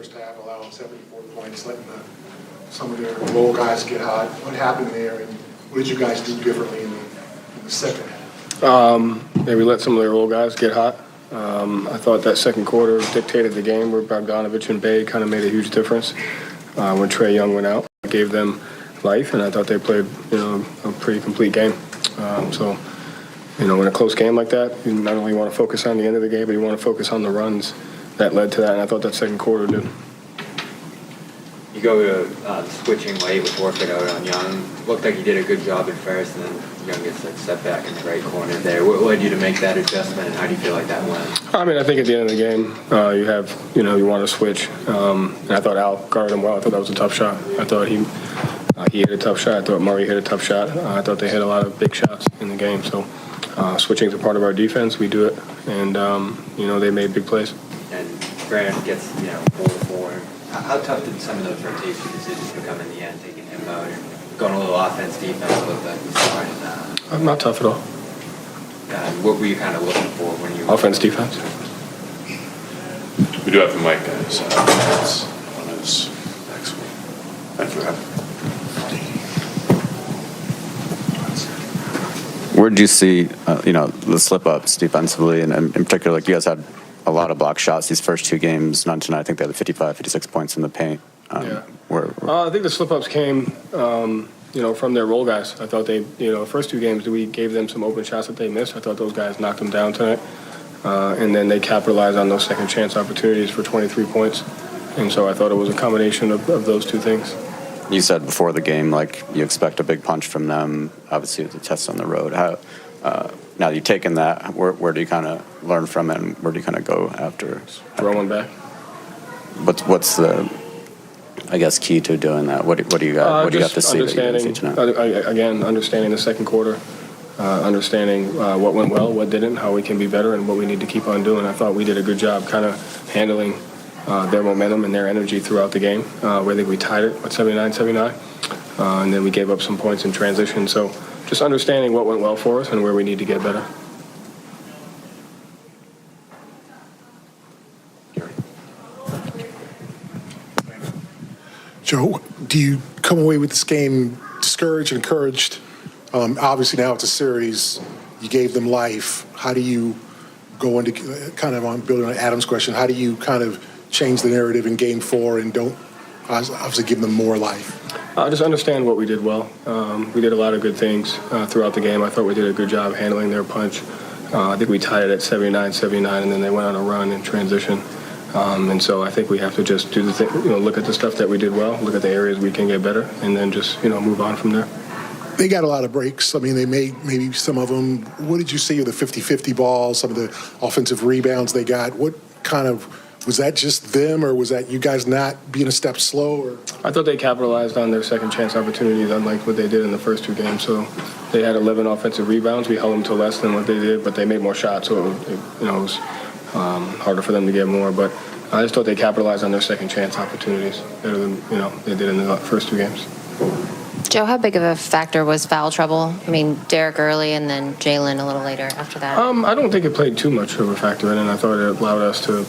first half, allowing 74 points, letting some of their role guys get hot. What happened there, and what did you guys do differently in the second half? Maybe let some of their role guys get hot. I thought that second quarter dictated the game where Bogdanovich and Bay kind of made a huge difference. When Trae Young went out, it gave them life, and I thought they played, a pretty complete game. So, in a close game like that, you not only want to focus on the end of the game, but you want to focus on the runs that led to that, and I thought that second quarter did. You go to switching late with Horford out on Young. Looked like you did a good job at first, and then Young gets that step back in the right corner there. What led you to make that adjustment, and how do you feel like that went? I mean, I think at the end of the game, you want to switch. And I thought Al guarded him well. I thought that was a tough shot. I thought he hit a tough shot. I thought Murray hit a tough shot. I thought they hit a lot of big shots in the game. So switching is a part of our defense. We do it, and they made big plays. And Grant gets 4-4. How tough did some of those rotation decisions become in the end, taking him out and going a little offense, defense, a little bit? Not tough at all. What were you kind of looking for when you... Offense, defense. We do have the mic, guys. That's on his next one. Thank you. Where did you see, the slip-ups defensively, and in particular, like you guys had a lot of block shots these first two games. None tonight. I think they had 55, 56 points in the paint. I think the slip-ups came, from their role guys. I thought they, first two games, we gave them some open shots that they missed. I thought those guys knocked them down tonight. And then they capitalized on those second chance opportunities for 23 points. And so I thought it was a combination of those two things. You said before the game, like, you expect a big punch from them. Obviously, it's a test on the road. Now that you've taken that, where do you kind of learn from it, and where do you kind of go after? Throw one back. What's the, I guess, key to doing that? What do you got? What do you have to see that you didn't see tonight? Again, understanding the second quarter, understanding what went well, what didn't, how we can be better, and what we need to keep on doing. I thought we did a good job kind of handling their momentum and their energy throughout the game. I think we tied it at 79-79, and then we gave up some points in transition. So just understanding what went well for us and where we need to get better. Joe, do you come away with this game discouraged, encouraged? Obviously now it's a series. You gave them life. How do you go into kind of on building on Adam's question? How do you kind of change the narrative in Game 4 and don't obviously give them more life? Just understand what we did well. We did a lot of good things throughout the game. I thought we did a good job handling their punch. I think we tied it at 79-79, and then they went on a run in transition. And so I think we have to just do the thing, look at the stuff that we did well, look at the areas we can get better, and then just, move on from there. They got a lot of breaks. I mean, they made maybe some of them. What did you see of the 50-50 balls, some of the offensive rebounds they got? What kind of, was that just them, or was that you guys not being a step slow? Or? I thought they capitalized on their second chance opportunities, unlike what they did in the first two games. So they had 11 offensive rebounds. We held them to less than what they did, but they made more shots, so it was harder for them to get more. But I just thought they capitalized on their second chance opportunities better than they did in the first two games. Joe, how big of a factor was foul trouble? I mean, Derek early and then Jalen a little later after that. I don't think it played too much of a factor in it. I thought it allowed us to,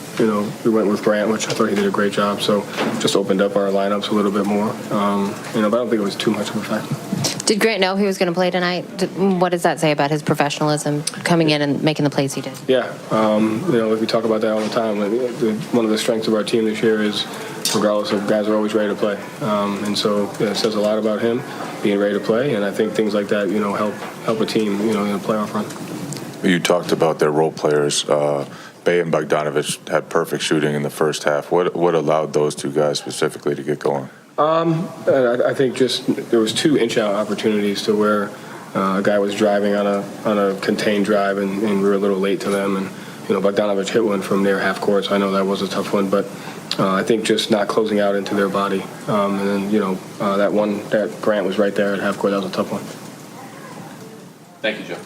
we went with Grant, which I thought he did a great job. So just opened up our lineups a little bit more. But I don't think it was too much of a factor. Did Grant know he was going to play tonight? What does that say about his professionalism coming in and making the plays he did? Yeah, we talk about that all the time. One of the strengths of our team this year is, regardless of guys are always ready to play. And so it says a lot about him being ready to play. And I think things like that, help a team, in a playoff run. You talked about their role players. Bay and Bogdanovich had perfect shooting in the first half. What allowed those two guys specifically to get going? I think just there was 2 inch-out opportunities to where a guy was driving on a contained drive, and we were a little late to them. And Bogdanovich hit one from near half court, so I know that was a tough one. But I think just not closing out into their body, and then that one that Grant was right there at half court, that was a tough one. Thank you, Joe.